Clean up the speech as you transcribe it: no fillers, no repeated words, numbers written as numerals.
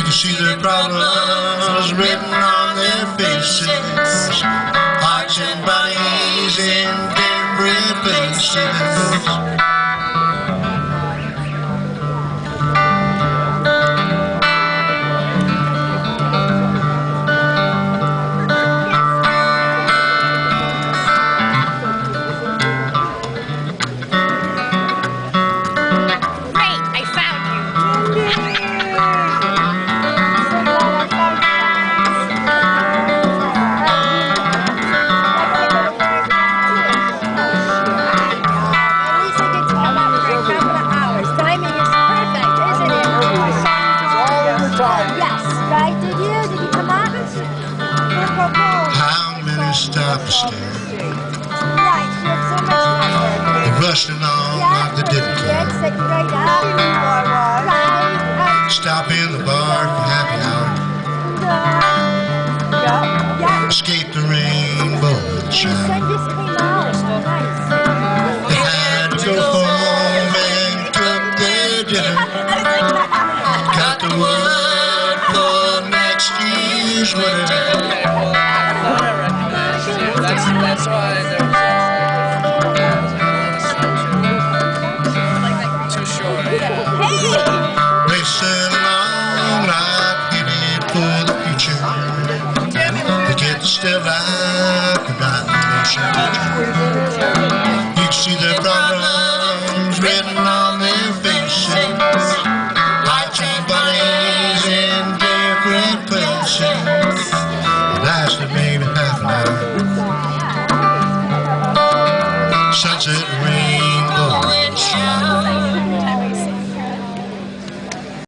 You see their problems written on their faces, hearts and bodies in different places. Yes, right? Did you come up? How many stop to stare? Right, you have so much time. They rushed along like they didn't care. Sit right up. Right. Stop in the bar for happy hour. Yeah. Escape the rainbow and The shine. sun just came out. Nice. They had to go home and cook their dinner. Cut the wood for next year's winter. That's why there was too short. Racing along like headed for the future. They get still like a night. You can see their problems